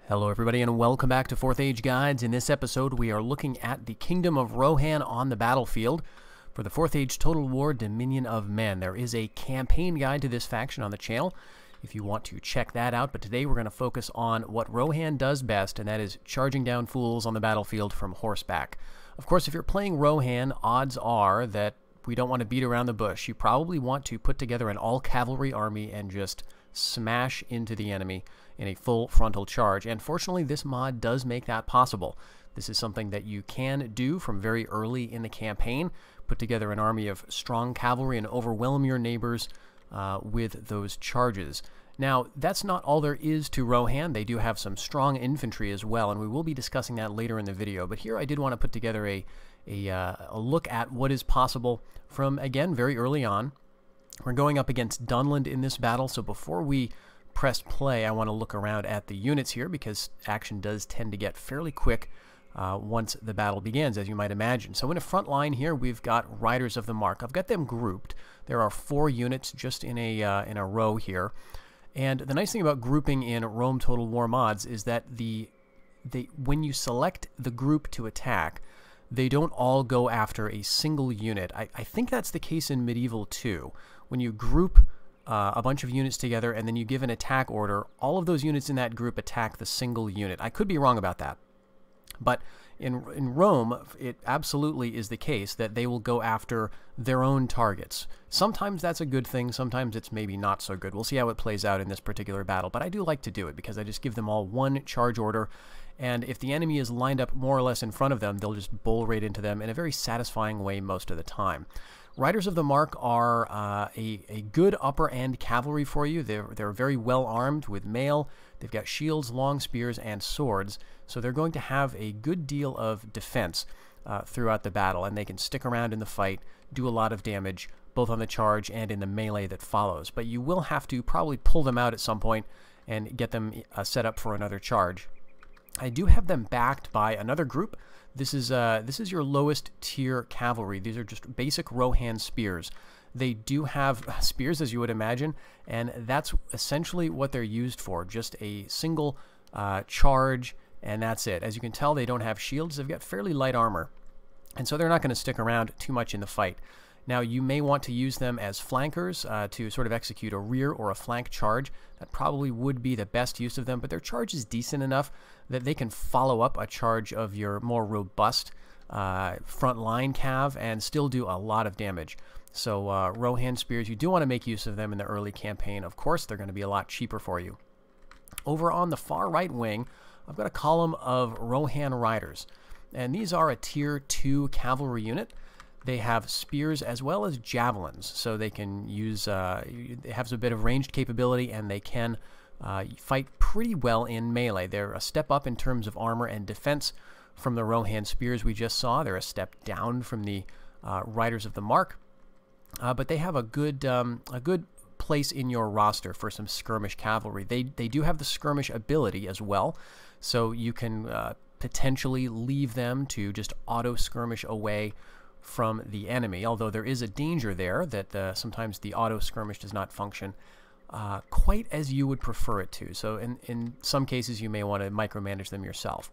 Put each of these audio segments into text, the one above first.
Hello everybody and welcome back to 4th Age Guides. In this episode we are looking at the Kingdom of Rohan on the battlefield for the 4th Age Total War Dominion of Men. There is a campaign guide to this faction on the channel if you want to check that out, but today we're going to focus on what Rohan does best, and that is charging down fools on the battlefield from horseback. Of course, if you're playing Rohan, odds are that we don't want to beat around the bush. You probably want to put together an all-cavalry army and just smash into the enemy in a full frontal charge, and fortunately this mod does make that possible. This is something that you can do from very early in the campaign. Put together an army of strong cavalry and overwhelm your neighbors with those charges. Now, that's not all there is to Rohan. They do have some strong infantry as well, and we will be discussing that later in the video. But here I did want to put together a look at what is possible from, again, very early on. We're going up against Dunland in this battle, so before we press play, I want to look around at the units here because action does tend to get fairly quick once the battle begins, as you might imagine. So in a front line here, we've got Riders of the Mark. I've got them grouped. There are 4 units just in a row here. And the nice thing about grouping in Rome Total War mods is that when you select the group to attack, they don't all go after a single unit. I think that's the case in Medieval too. When you group a bunch of units together and then you give an attack order, all of those units in that group attack the single unit. I could be wrong about that. But in Rome, it absolutely is the case that they will go after their own targets. Sometimes that's a good thing, sometimes it's maybe not so good. We'll see how it plays out in this particular battle, but I do like to do it because I just give them all one charge order, and if the enemy is lined up more or less in front of them, they'll just bowl right into them in a very satisfying way most of the time. Riders of the Mark are a good upper end cavalry for you. They're very well armed with mail. They've got shields, long spears, and swords, so they're going to have a good deal of defense throughout the battle, and they can stick around in the fight, do a lot of damage, both on the charge and in the melee that follows. But you will have to probably pull them out at some point and get them set up for another charge. I do have them backed by another group. This is your lowest tier cavalry. These are just basic Rohan Spears. They do have spears, as you would imagine, and that's essentially what they're used for. Just a single charge, and that's it. As you can tell, they don't have shields. They've got fairly light armor, and so they're not going to stick around too much in the fight. Now, you may want to use them as flankers to sort of execute a rear or a flank charge. That probably would be the best use of them, but their charge is decent enough that they can follow up a charge of your more robust front line cav and still do a lot of damage. So Rohan Spears, you do want to make use of them in the early campaign. Of course, they're going to be a lot cheaper for you. Over on the far right wing, I've got a column of Rohan Riders, and these are a tier 2 cavalry unit. They have spears as well as javelins, so they can use, it has a bit of ranged capability, and they can fight pretty well in melee. They're a step up in terms of armor and defense from the Rohan Spears we just saw. They're a step down from the Riders of the Mark, but they have a good place in your roster for some skirmish cavalry. They do have the skirmish ability as well, so you can potentially leave them to just auto skirmish away from the enemy, although there is a danger there that sometimes the auto skirmish does not function quite as you would prefer it to. So in some cases you may want to micromanage them yourself.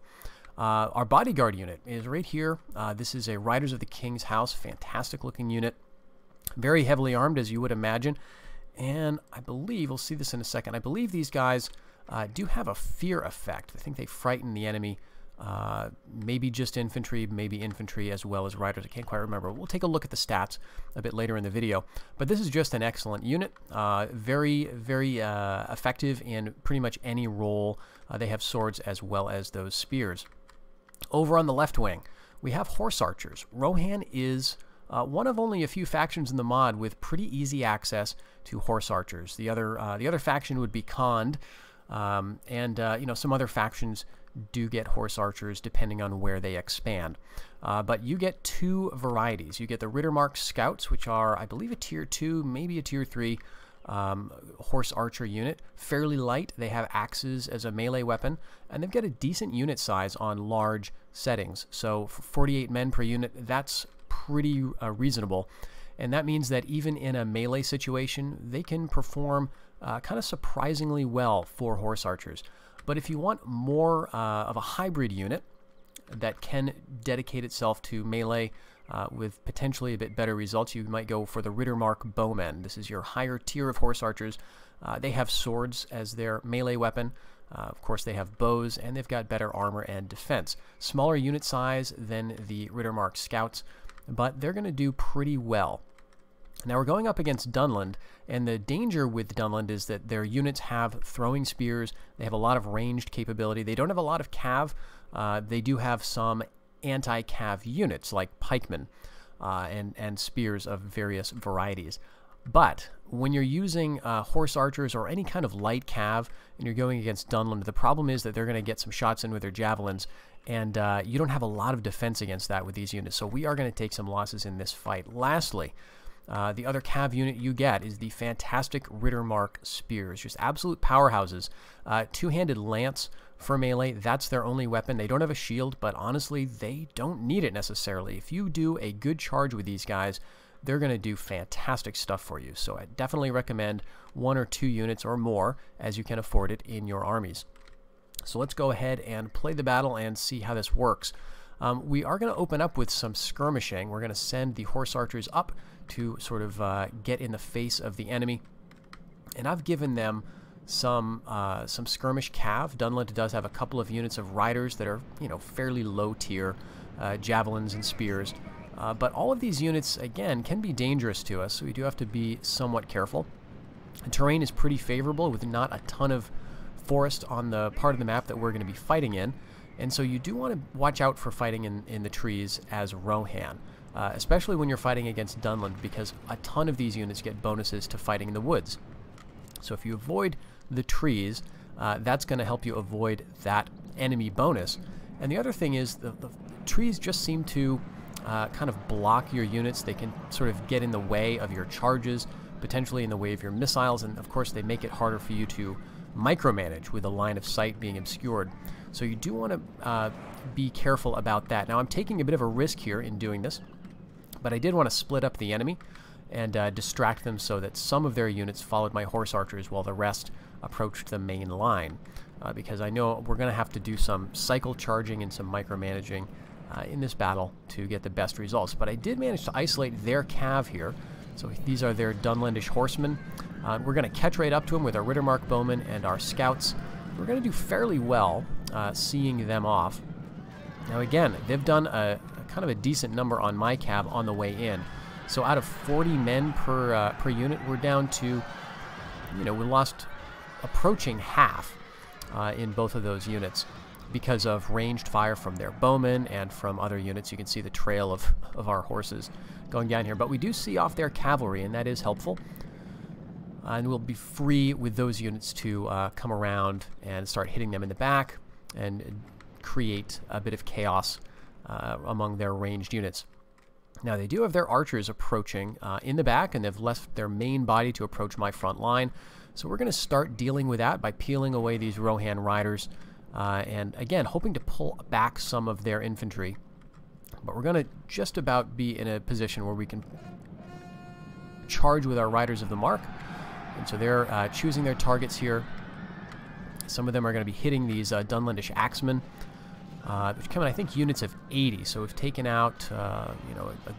Our bodyguard unit is right here. This is a Riders of the King's House, fantastic looking unit, very heavily armed as you would imagine, and I believe, we'll see this in a second, I believe these guys do have a fear effect. I think they frighten the enemy. Maybe just infantry, maybe infantry as well as riders. I can't quite remember. We'll take a look at the stats a bit later in the video. But this is just an excellent unit. Very, very effective in pretty much any role. They have swords as well as those spears. Over on the left wing, we have horse archers. Rohan is one of only a few factions in the mod with pretty easy access to horse archers. The other faction would be Khand, and you know, some other factions do get horse archers depending on where they expand. But you get 2 varieties. You get the Rittermark Scouts, which are, I believe, a tier 2, maybe a tier 3 horse archer unit. Fairly light. They have axes as a melee weapon, and they've got a decent unit size on large settings. So for 48 men per unit, that's pretty reasonable. And that means that even in a melee situation, they can perform kind of surprisingly well for horse archers. But if you want more of a hybrid unit that can dedicate itself to melee with potentially a bit better results, you might go for the Rittermark Bowmen. This is your higher tier of horse archers. They have swords as their melee weapon. Of course, they have bows, and they've got better armor and defense. Smaller unit size than the Rittermark Scouts, but they're going to do pretty well. Now we're going up against Dunland, and the danger with Dunland is that their units have throwing spears. They have a lot of ranged capability. They don't have a lot of cav. They do have some anti-cav units like pikemen and spears of various varieties. But when you're using horse archers or any kind of light cav and you're going against Dunland, the problem is that they're going to get some shots in with their javelins, and you don't have a lot of defense against that with these units. So we are going to take some losses in this fight. Lastly, the other cav unit you get is the fantastic Rittermark Spears, just absolute powerhouses. Two-handed lance for melee, that's their only weapon. They don't have a shield, but honestly, they don't need it necessarily. If you do a good charge with these guys, they're going to do fantastic stuff for you. So I definitely recommend 1 or 2 units or more as you can afford it in your armies. So let's go ahead and play the battle and see how this works. We are going to open up with some skirmishing. We're going to send the horse archers up to sort of get in the face of the enemy. And I've given them some skirmish cav. Dunland does have a couple of units of riders that are, fairly low tier, javelins and spears. But all of these units, again, can be dangerous to us, so we do have to be somewhat careful. The terrain is pretty favorable with not a ton of forest on the part of the map that we're going to be fighting in. And so you do want to watch out for fighting in the trees as Rohan, especially when you're fighting against Dunland, because a ton of these units get bonuses to fighting in the woods. So if you avoid the trees, that's going to help you avoid that enemy bonus. And the other thing is the trees just seem to kind of block your units. They can sort of get in the way of your charges, potentially in the way of your missiles, and of course they make it harder for you to micromanage with a line of sight being obscured. So you do want to be careful about that. Now I'm taking a bit of a risk here in doing this, but I did want to split up the enemy and distract them so that some of their units followed my horse archers while the rest approached the main line, because I know we're going to have to do some cycle charging and some micromanaging in this battle to get the best results. But I did manage to isolate their cav here. So these are their Dunlandish horsemen. We're going to catch right up to them with our Rittermark Bowmen and our scouts. We're going to do fairly well seeing them off. Now again, they've done a kind of a decent number on my cav on the way in. So out of 40 men per unit, we're down to, we lost approaching half in both of those units because of ranged fire from their bowmen and from other units. You can see the trail of our horses going down here. But we do see off their cavalry, and that is helpful. And we'll be free with those units to come around and start hitting them in the back and create a bit of chaos among their ranged units. Now they do have their archers approaching in the back, and they've left their main body to approach my front line. So we're going to start dealing with that by peeling away these Rohan Riders, and again hoping to pull back some of their infantry. But we're going to just about be in a position where we can charge with our Riders of the Mark. And so they're choosing their targets here. Some of them are going to be hitting these Dunlandish axemen, which come in, I think, units of 80. So we've taken out, a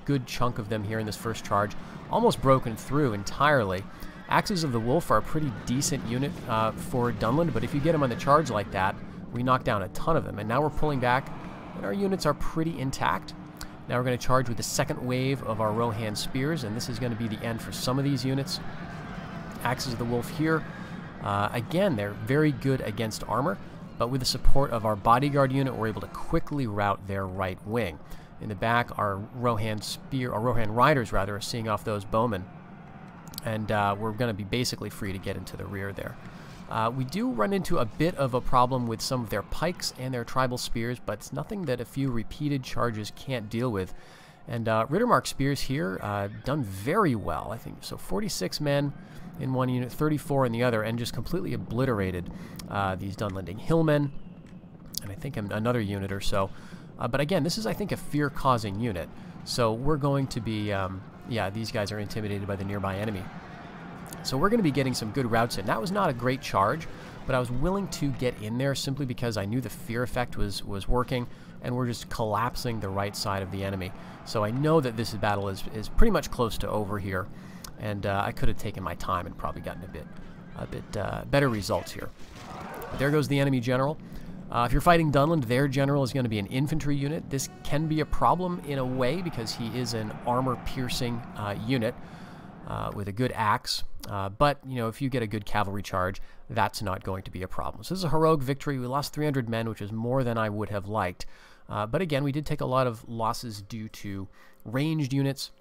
good chunk of them here in this first charge. Almost broken through entirely. Axes of the Wolf are a pretty decent unit for Dunland, but if you get them on the charge like that, we knock down a ton of them. And now we're pulling back, and our units are pretty intact. Now we're going to charge with the second wave of our Rohan Spears, and this is going to be the end for some of these units. Axes of the Wolf here. Again, they're very good against armor, but with the support of our bodyguard unit, we're able to quickly rout their right wing. In the back, our Rohan Riders rather, are seeing off those bowmen, and we're going to be basically free to get into the rear there. We do run into a bit of a problem with some of their pikes and their tribal spears, but it's nothing that a few repeated charges can't deal with. And Rittermark Spears here done very well, I think. So 46 men in one unit, 34 in the other, and just completely obliterated these Dunlanding Hillmen, and I think another unit or so. But again, this is, I think, a fear-causing unit. So we're going to be, these guys are intimidated by the nearby enemy. So we're going to be getting some good routes in. That was not a great charge, but I was willing to get in there simply because I knew the fear effect was working, and we're just collapsing the right side of the enemy. So I know that this battle is pretty much close to over here, and I could have taken my time and probably gotten a bit better results here. But there goes the enemy general. If you're fighting Dunland, their general is going to be an infantry unit. This can be a problem in a way because he is an armor-piercing unit with a good axe. But, you know, if you get a good cavalry charge, that's not going to be a problem. So this is a heroic victory. We lost 300 men, which is more than I would have liked. But again, we did take a lot of losses due to ranged units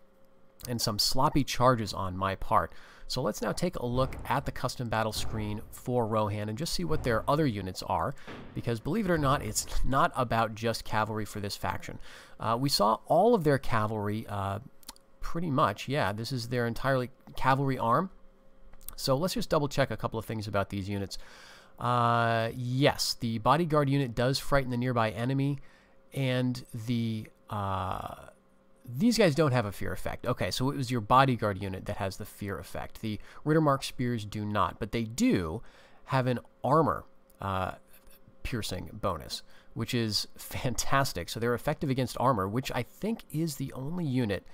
and some sloppy charges on my part. So let's now take a look at the custom battle screen for Rohan and just see what their other units are, because believe it or not, it's not about just cavalry for this faction. We saw all of their cavalry pretty much. Yeah, this is their entirely cavalry arm. So let's just double check a couple of things about these units. Yes, the bodyguard unit does frighten the nearby enemy, and the these guys don't have a fear effect. Okay, so it was your bodyguard unit that has the fear effect. The Rittermark Spears do not, but they do have an armor piercing bonus, which is fantastic. So they're effective against armor, which I think is the only unit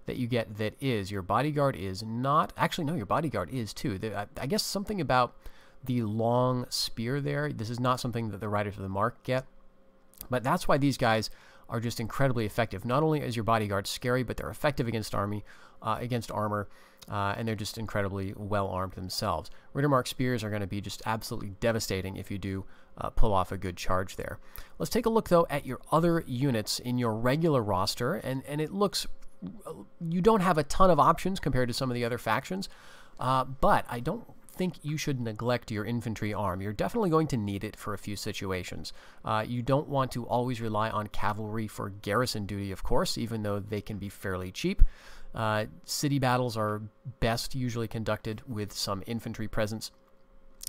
that you get that is. Your bodyguard is not. Actually, no, your bodyguard is too. I guess something about the long spear there. This is not something that the Riders of the Mark get, but that's why these guys are just incredibly effective. Not only is your bodyguard scary, but they're effective against armor, and they're just incredibly well armed themselves. Rittermark Spears are going to be just absolutely devastating if you do pull off a good charge there. Let's take a look though at your other units in your regular roster, and it looks, you don't have a ton of options compared to some of the other factions, but I don't think you should neglect your infantry arm. You're definitely going to need it for a few situations. You don't want to always rely on cavalry for garrison duty, of course, even though they can be fairly cheap. City battles are best usually conducted with some infantry presence.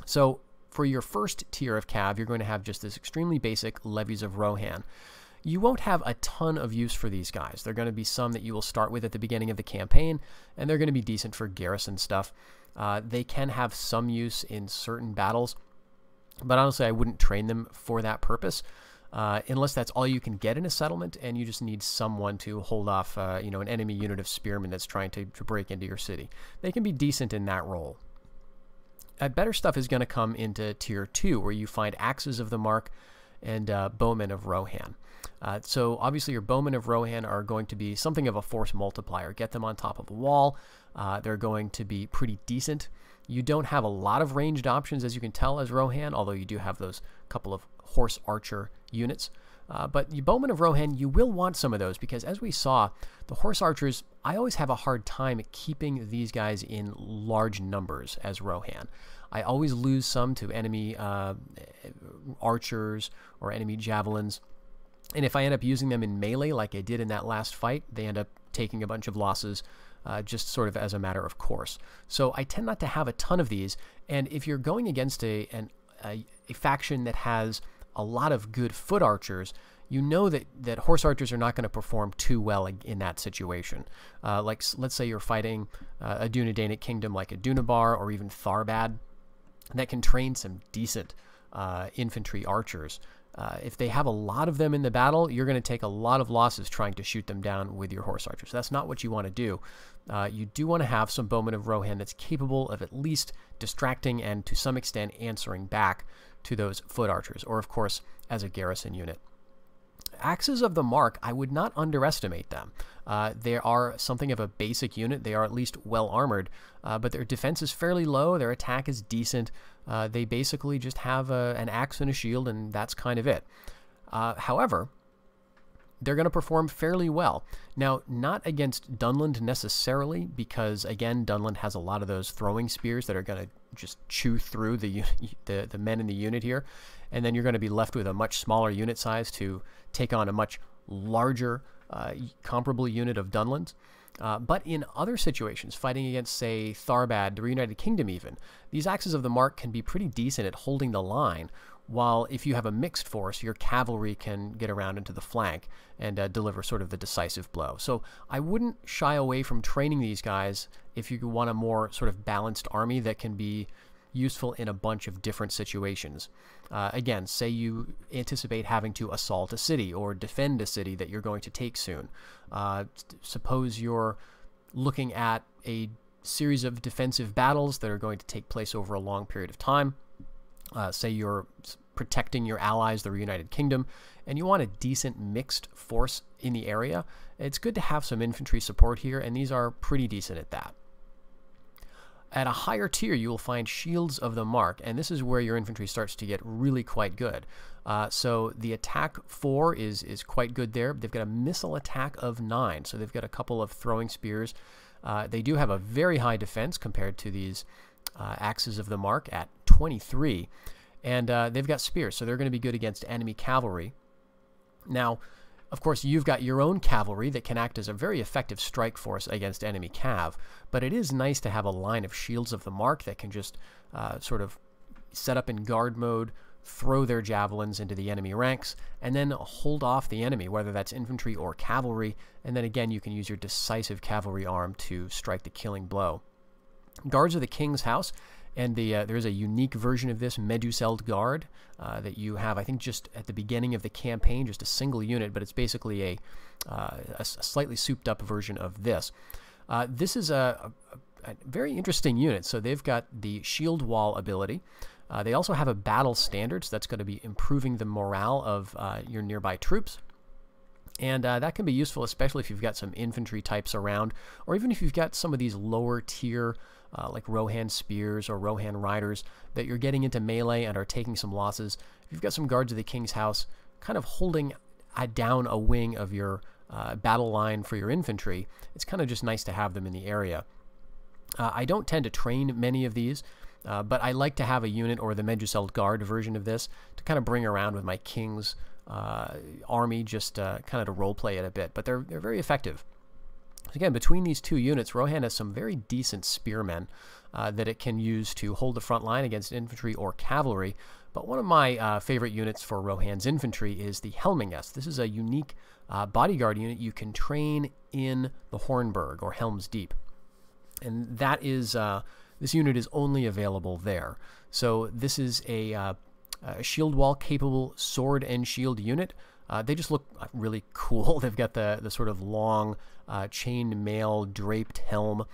So for your first tier of cav, you're going to have just this extremely basic levies of Rohan. You won't have a ton of use for these guys. They're going to be some that you will start with at the beginning of the campaign, and they're going to be decent for garrison stuff. They can have some use in certain battles, but honestly, I wouldn't train them for that purpose, unless that's all you can get in a settlement, and you just need someone to hold off, you know, an enemy unit of spearmen that's trying to break into your city. They can be decent in that role. Better stuff is going to come into Tier 2, where you find Axes of the Mark and Bowmen of Rohan. So obviously your Bowmen of Rohan are going to be something of a force multiplier. Get them on top of a wall. They're going to be pretty decent. You don't have a lot of ranged options, as you can tell, as Rohan, although you do have those couple of horse archer units. But the Bowmen of Rohan, you will want some of those, because as we saw, the horse archers, I always have a hard time keeping these guys in large numbers as Rohan. I always lose some to enemy archers or enemy javelins. And if I end up using them in melee like I did in that last fight, they end up taking a bunch of losses just sort of as a matter of course. So I tend not to have a ton of these, and if you're going against a faction that has a lot of good foot archers, you know that horse archers are not going to perform too well in that situation. Like, let's say you're fighting a Dunedainic kingdom like a Dunabar or even Tharbad, that can train some decent infantry archers. If they have a lot of them in the battle, you're going to take a lot of losses trying to shoot them down with your horse archers. That's not what you want to do. You do want to have some Bowmen of Rohan that's capable of at least distracting and to some extent answering back to those foot archers, or of course as a garrison unit. Axes of the Mark, I would not underestimate them. They are something of a basic unit. They are at least well armored, but their defense is fairly low. Their attack is decent. They basically just have an axe and a shield, and that's kind of it. However, they're going to perform fairly well. Now, not against Dunland necessarily, because again, Dunland has a lot of those throwing spears that are going to just chew through the men in the unit here, and then you're going to be left with a much smaller unit size to take on a much larger comparable unit of Dunland. But in other situations, fighting against, say, Tharbad, the Reunited Kingdom even, these Axes of the Mark can be pretty decent at holding the line, while if you have a mixed force, your cavalry can get around into the flank and deliver sort of the decisive blow. So I wouldn't shy away from training these guys if you want a more sort of balanced army that can be useful in a bunch of different situations. Again, say you anticipate having to assault a city or defend a city that you're going to take soon. Suppose you're looking at a series of defensive battles that are going to take place over a long period of time. Say you're protecting your allies, the Reunited Kingdom, and you want a decent mixed force in the area. It's good to have some infantry support here, and these are pretty decent at that. At a higher tier, you will find Shields of the Mark, and this is where your infantry starts to get really quite good. So the attack 4 is quite good there. They've got a missile attack of 9, so they've got a couple of throwing spears. They do have a very high defense compared to these Axes of the Mark at 23, and they've got spears, so they're going to be good against enemy cavalry. Now, of course, you've got your own cavalry that can act as a very effective strike force against enemy cav, but it is nice to have a line of Shields of the Mark that can just sort of set up in guard mode, throw their javelins into the enemy ranks, and then hold off the enemy, whether that's infantry or cavalry, and then again you can use your decisive cavalry arm to strike the killing blow. Guards of the King's House, and there is a unique version of this, Meduseld Guard, that you have, I think, just at the beginning of the campaign, just a single unit, but it's basically a slightly souped-up version of this. This is a very interesting unit. So they've got the Shield Wall ability. They also have a Battle Standard, so that's going to be improving the morale of your nearby troops. And that can be useful, especially if you've got some infantry types around, or even if you've got some of these lower tier like Rohan Spears or Rohan Riders that you're getting into melee and are taking some losses. If you've got some Guards of the King's House kind of holding down a wing of your battle line for your infantry, it's kind of just nice to have them in the area. I don't tend to train many of these, but I like to have a unit or the Meduseld Guard version of this to kind of bring around with my King's army, just kind of to roleplay it a bit. But they're very effective. Again, between these two units, Rohan has some very decent spearmen that it can use to hold the front line against infantry or cavalry. But one of my favorite units for Rohan's infantry is the Helmingest. This is a unique bodyguard unit you can train in the Hornburg or Helm's Deep. And that is, this unit is only available there. So this is a shield wall capable sword and shield unit. They just look really cool. They've got the sort of long chain mail draped helm,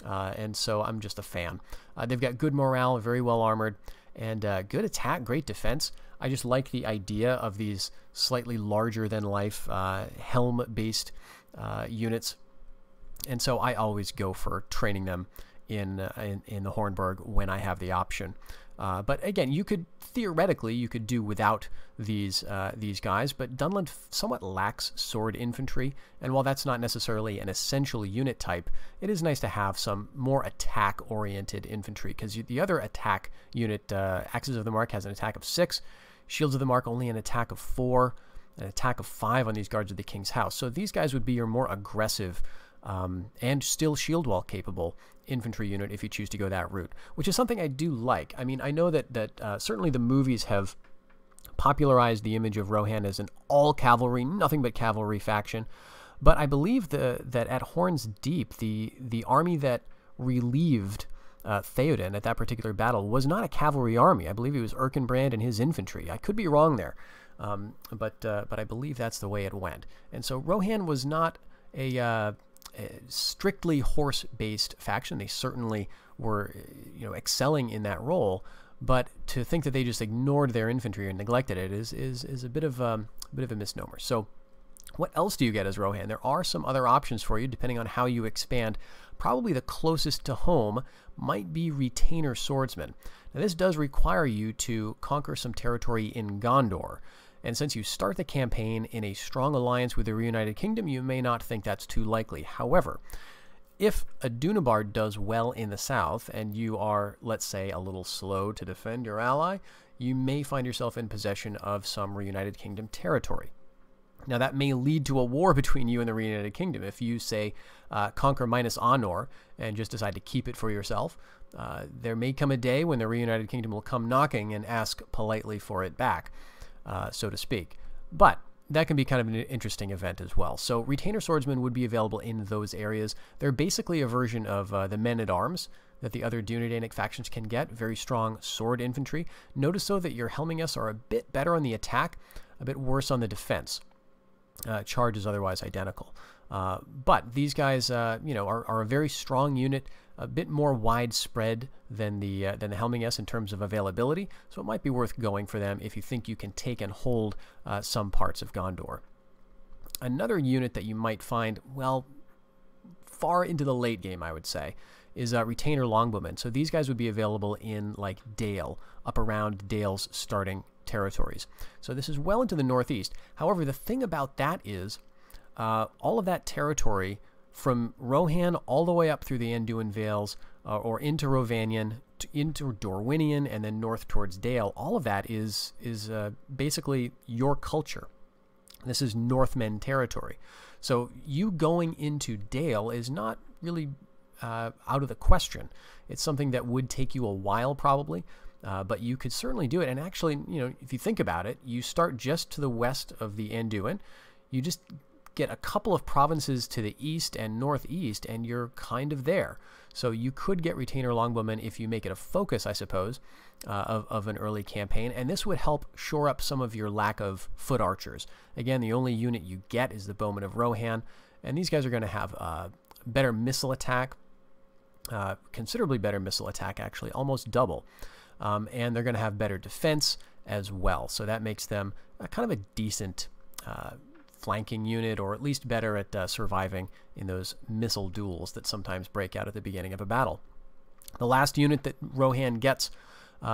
and so I'm just a fan. They've got good morale, very well armored, and good attack, great defense. I just like the idea of these slightly larger than life helm-based units, and so I always go for training them in the Hornburg when I have the option. But again, theoretically you could do without these guys, but Dunland somewhat lacks sword infantry, and while that's not necessarily an essential unit type, it is nice to have some more attack-oriented infantry, because the other attack unit, Axes of the Mark, has an attack of 6, Shields of the Mark only an attack of 4, an attack of 5 on these Guards of the King's House. So these guys would be your more aggressive and still shield wall capable infantry unit if you choose to go that route, which is something I do like. I mean, I know that certainly the movies have popularized the image of Rohan as an all-cavalry, nothing but cavalry faction, but I believe that at Horn's Deep, the army that relieved Theoden at that particular battle was not a cavalry army. I believe it was Erkenbrand and his infantry. I could be wrong there, but I believe that's the way it went. And so Rohan was not a strictly horse-based faction. They certainly were, excelling in that role. But to think that they just ignored their infantry and neglected it is a bit of a misnomer. So, what else do you get as Rohan? There are some other options for you depending on how you expand. Probably the closest to home might be Retainer Swordsmen. Now, this does require you to conquer some territory in Gondor. And since you start the campaign in a strong alliance with the Reunited Kingdom, you may not think that's too likely. However, if a Dunabard does well in the south, and you are, let's say, a little slow to defend your ally, you may find yourself in possession of some Reunited Kingdom territory. Now, that may lead to a war between you and the Reunited Kingdom. If you, say, conquer Minas Anor and just decide to keep it for yourself, there may come a day when the Reunited Kingdom will come knocking and ask politely for it back, so to speak. But that can be kind of an interesting event as well. So Retainer Swordsmen would be available in those areas. They're basically a version of the Men-at-Arms that the other Dunedainic factions can get. Very strong sword infantry. Notice, though, that your Helmingus are a bit better on the attack, a bit worse on the defense. Charge is otherwise identical. But these guys, you know, are a very strong unit, a bit more widespread than the Helmingus in terms of availability. So it might be worth going for them if you think you can take and hold some parts of Gondor. Another unit that you might find, well, far into the late game, I would say, is Retainer Longbowmen. So these guys would be available in, like, Dale, up around Dale's starting territories. So this is well into the northeast. However, the thing about that is all of that territory from Rohan all the way up through the Anduin Vales or into Rovanion, into Dorwinion, and then north towards Dale, all of that is basically your culture. This is Northmen territory. So you going into Dale is not really out of the question. It's something that would take you a while probably, but you could certainly do it. And actually, you know, if you think about it, you start just to the west of the Anduin. You just get a couple of provinces to the east and northeast, and you're kind of there. So you could get Retainer Longbowmen if you make it a focus, I suppose, of an early campaign. And this would help shore up some of your lack of foot archers. Again, the only unit you get is the Bowmen of Rohan, and these guys are going to have better missile attack, considerably better missile attack, actually, almost double. And they're going to have better defense as well. So that makes them kind of a decent flanking unit, or at least better at surviving in those missile duels that sometimes break out at the beginning of a battle. The last unit that Rohan gets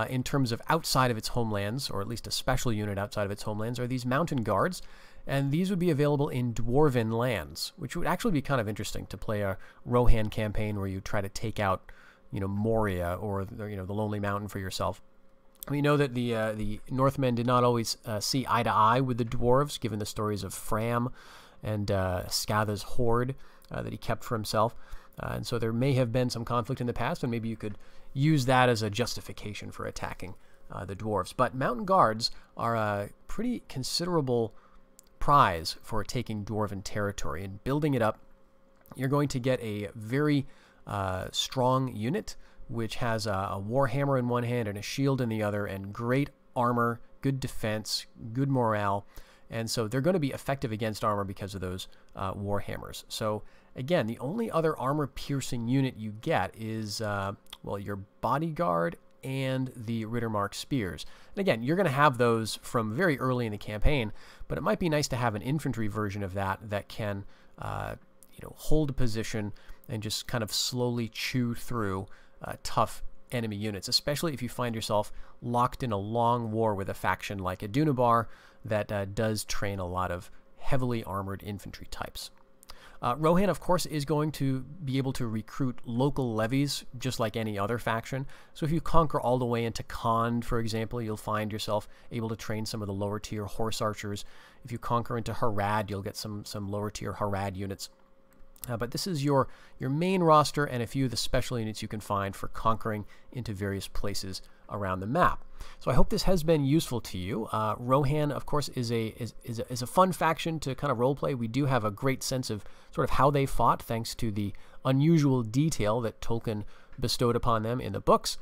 in terms of outside of its homelands, or at least a special unit outside of its homelands, are these mountain guards. And these would be available in Dwarven lands, which would actually be kind of interesting to play a Rohan campaign where you try to take out, you know, Moria or, you know, the Lonely Mountain for yourself. We know that the Northmen did not always see eye to eye with the dwarves, given the stories of Fram and Scatha's horde that he kept for himself. And so there may have been some conflict in the past, and maybe you could use that as a justification for attacking the dwarves. But mountain guards are a pretty considerable prize for taking dwarven territory. And building it up, you're going to get a very strong unit, which has a warhammer in one hand and a shield in the other, and great armor, good defense, good morale. And so they're going to be effective against armor because of those warhammers. So again, the only other armor-piercing unit you get is, well, your bodyguard and the Rittermark Spears. And again, you're going to have those from very early in the campaign, but it might be nice to have an infantry version of that that can, you know, hold a position and just kind of slowly chew through tough enemy units, especially if you find yourself locked in a long war with a faction like Adunabar that does train a lot of heavily armored infantry types. Rohan, of course, is going to be able to recruit local levies just like any other faction. So if you conquer all the way into Khand, for example, you'll find yourself able to train some of the lower tier horse archers. If you conquer into Harad, you'll get some lower tier Harad units. But this is your main roster and a few of the special units you can find for conquering into various places around the map. So I hope this has been useful to you. Rohan, of course, is a fun faction to kind of roleplay. We do have a great sense of sort of how they fought, thanks to the unusual detail that Tolkien bestowed upon them in the books.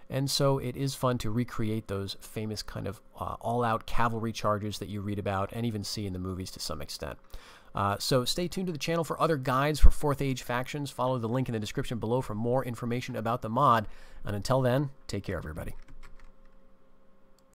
And so it is fun to recreate those famous kind of all-out cavalry charges that you read about and even see in the movies to some extent. So stay tuned to the channel for other guides for 4th Age factions. Follow the link in the description below for more information about the mod. And until then, take care, everybody.